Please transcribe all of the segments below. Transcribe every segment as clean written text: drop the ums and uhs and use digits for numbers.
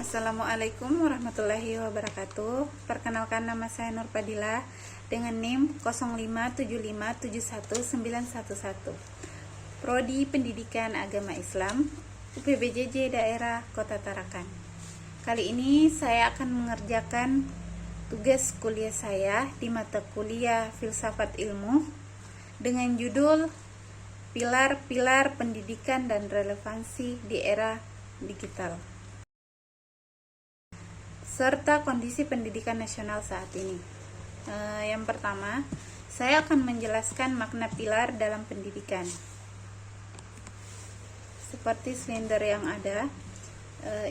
Assalamualaikum warahmatullahi wabarakatuh. Perkenalkan, nama saya Nur Padilla dengan NIM 0575719111. Prodi Pendidikan Agama Islam UPBJJ Daerah Kota Tarakan. Kali ini saya akan mengerjakan tugas kuliah saya di mata kuliah Filsafat Ilmu dengan judul Pilar-pilar pendidikan dan relevansi di era digital, serta kondisi pendidikan nasional saat ini. Yang pertama, saya akan menjelaskan makna pilar dalam pendidikan. Seperti silinder yang ada,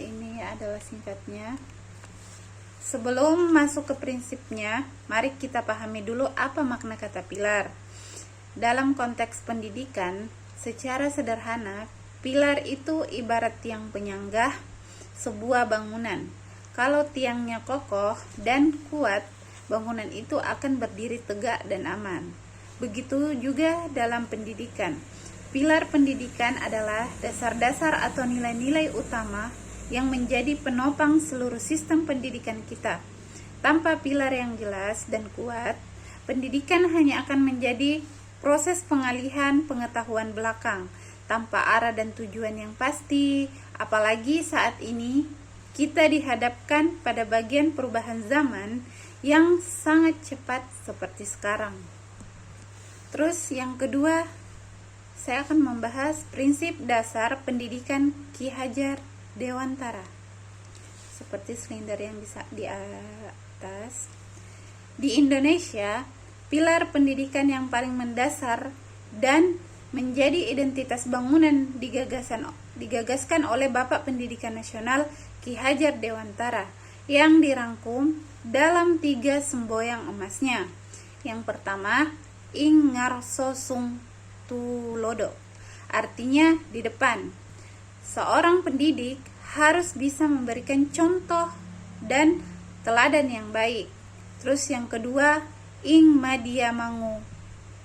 ini adalah singkatnya. Sebelum masuk ke prinsipnya, mari kita pahami dulu apa makna kata pilar. Dalam konteks pendidikan, secara sederhana, pilar itu ibarat tiang penyangga sebuah bangunan. Kalau tiangnya kokoh dan kuat, bangunan itu akan berdiri tegak dan aman. Begitu juga dalam pendidikan. Pilar pendidikan adalah dasar-dasar atau nilai-nilai utama yang menjadi penopang seluruh sistem pendidikan kita. Tanpa pilar yang jelas dan kuat, pendidikan hanya akan menjadi proses pengalihan pengetahuan belakang tanpa arah dan tujuan yang pasti, apalagi saat ini kita dihadapkan pada bagian perubahan zaman yang sangat cepat seperti sekarang. Terus yang kedua, saya akan membahas prinsip dasar pendidikan Ki Hajar Dewantara. Seperti silinder yang di atas. Di Indonesia, pilar pendidikan yang paling mendasar dan menjadi identitas bangunan digagaskan oleh Bapak Pendidikan Nasional Ki Hajar Dewantara yang dirangkum dalam 3 semboyan emasnya. Yang pertama, ing ngarso sung tulodo, artinya di depan. Seorang pendidik harus bisa memberikan contoh dan teladan yang baik. Terus yang kedua, ing madia mangu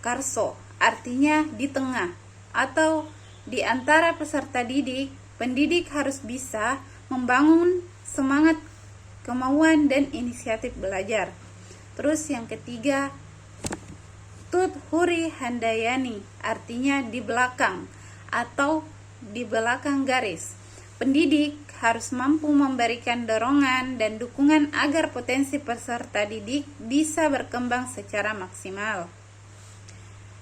karso, artinya di tengah atau di antara peserta didik. Pendidik harus bisa membangun semangat, kemauan, dan inisiatif belajar. Terus yang ketiga, tut huri handayani, artinya di belakang atau di belakang garis. Pendidik harus mampu memberikan dorongan dan dukungan agar potensi peserta didik bisa berkembang secara maksimal.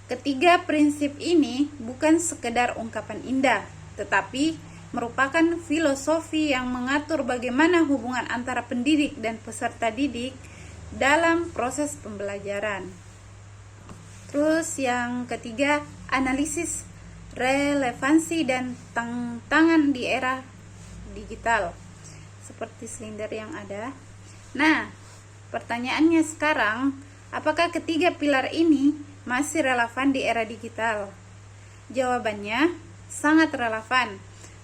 Ketiga prinsip ini bukan sekedar ungkapan indah, tetapi merupakan filosofi yang mengatur bagaimana hubungan antara pendidik dan peserta didik dalam proses pembelajaran. Terus yang ketiga, analisis relevansi dan tantangan di era digital, seperti silinder yang ada. Nah, pertanyaannya sekarang, apakah ketiga pilar ini masih relevan di era digital? Jawabannya sangat relevan,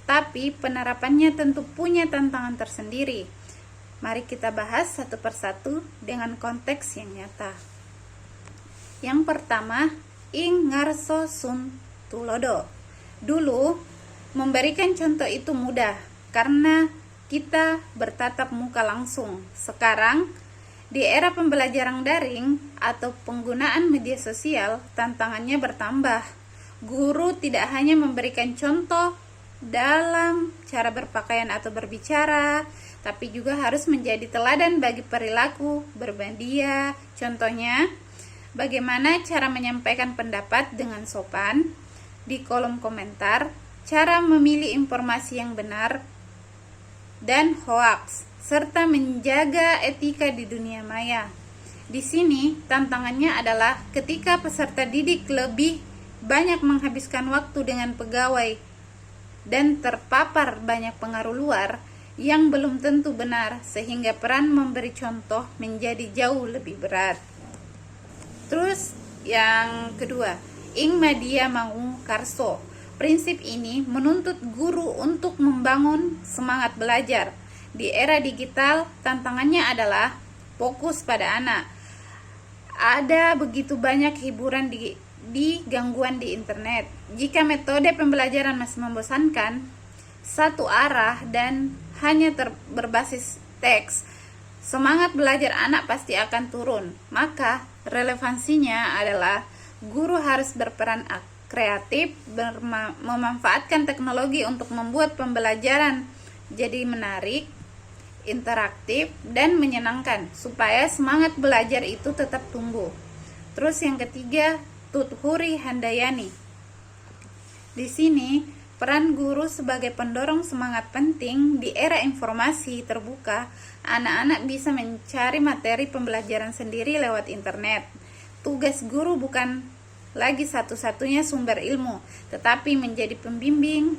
tapi penerapannya tentu punya tantangan tersendiri. Mari kita bahas satu persatu dengan konteks yang nyata. Yang pertama, ing ngarso sun tulodo. Dulu, memberikan contoh itu mudah karena kita bertatap muka langsung. Sekarang, di era pembelajaran daring atau penggunaan media sosial, tantangannya bertambah. Guru tidak hanya memberikan contoh dalam cara berpakaian atau berbicara, tapi juga harus menjadi teladan bagi perilaku bermedia. Contohnya, bagaimana cara menyampaikan pendapat dengan sopan di kolom komentar, cara memilih informasi yang benar dan hoax, serta menjaga etika di dunia maya. Di sini tantangannya adalah ketika peserta didik lebih banyak menghabiskan waktu dengan pegawai dan terpapar banyak pengaruh luar yang belum tentu benar, sehingga peran memberi contoh menjadi jauh lebih berat. Terus yang kedua, ing media mangu karso. Prinsip ini menuntut guru untuk membangun semangat belajar. Di era digital, tantangannya adalah fokus pada anak. Ada begitu banyak hiburan di gangguan di internet. Jika metode pembelajaran masih membosankan, satu arah dan hanya berbasis teks, semangat belajar anak pasti akan turun. Maka relevansinya adalah guru harus berperan kreatif, memanfaatkan teknologi untuk membuat pembelajaran jadi menarik, interaktif, dan menyenangkan supaya semangat belajar itu tetap tumbuh. Terus yang ketiga, Tuthuri Handayani. Di sini peran guru sebagai pendorong semangat penting. Di era informasi terbuka, anak-anak bisa mencari materi pembelajaran sendiri lewat internet. Tugas guru bukan lagi satu-satunya sumber ilmu, tetapi menjadi pembimbing.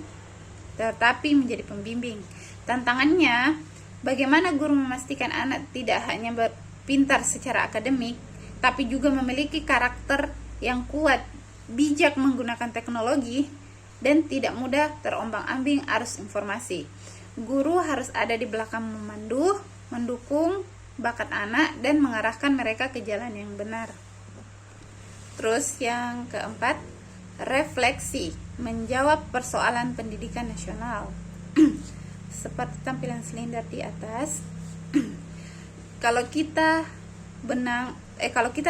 Tantangannya, bagaimana guru memastikan anak tidak hanya pintar secara akademik, tapi juga memiliki karakter yang kuat, bijak menggunakan teknologi, dan tidak mudah terombang-ambing arus informasi. Guru harus ada di belakang memandu, mendukung bakat anak, dan mengarahkan mereka ke jalan yang benar. Terus yang keempat, refleksi, menjawab persoalan pendidikan nasional. Seperti tampilan silinder di atas. Kalau kita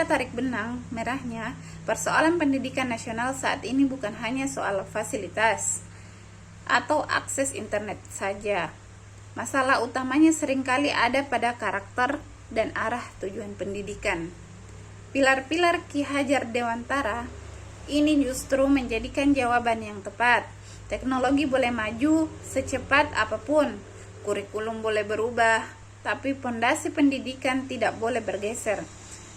tarik benang merahnya, persoalan pendidikan nasional saat ini bukan hanya soal fasilitas atau akses internet saja. Masalah utamanya seringkali ada pada karakter dan arah tujuan pendidikan. Pilar-pilar Ki Hajar Dewantara ini justru menjadikan jawaban yang tepat. Teknologi boleh maju secepat apapun, kurikulum boleh berubah, tapi pondasi pendidikan tidak boleh bergeser.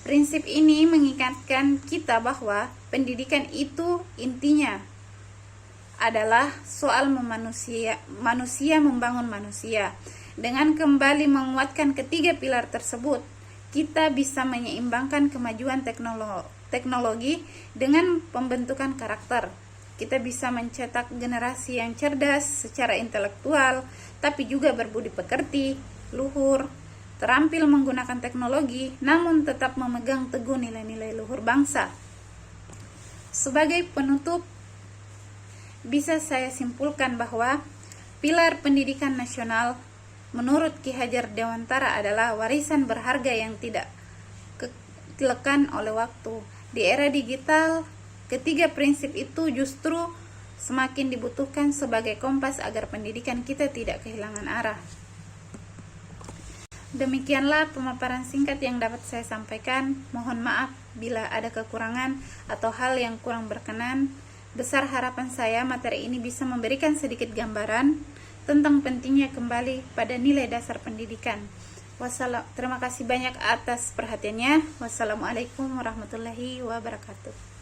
Prinsip ini mengingatkan kita bahwa pendidikan itu intinya adalah soal manusia membangun manusia. Dengan kembali menguatkan ketiga pilar tersebut, kita bisa menyeimbangkan kemajuan teknologi dengan pembentukan karakter. Kita bisa mencetak generasi yang cerdas secara intelektual, tapi juga berbudi pekerti, luhur, terampil menggunakan teknologi, namun tetap memegang teguh nilai-nilai luhur bangsa. Sebagai penutup, bisa saya simpulkan bahwa pilar pendidikan nasional menurut Ki Hajar Dewantara adalah warisan berharga yang tidak kekelekan oleh waktu. Di era digital, ketiga prinsip itu justru semakin dibutuhkan sebagai kompas agar pendidikan kita tidak kehilangan arah. Demikianlah pemaparan singkat yang dapat saya sampaikan. Mohon maaf bila ada kekurangan atau hal yang kurang berkenan. Besar harapan saya materi ini bisa memberikan sedikit gambaran tentang pentingnya kembali pada nilai dasar pendidikan. Terima kasih banyak atas perhatiannya. Wassalamualaikum warahmatullahi wabarakatuh.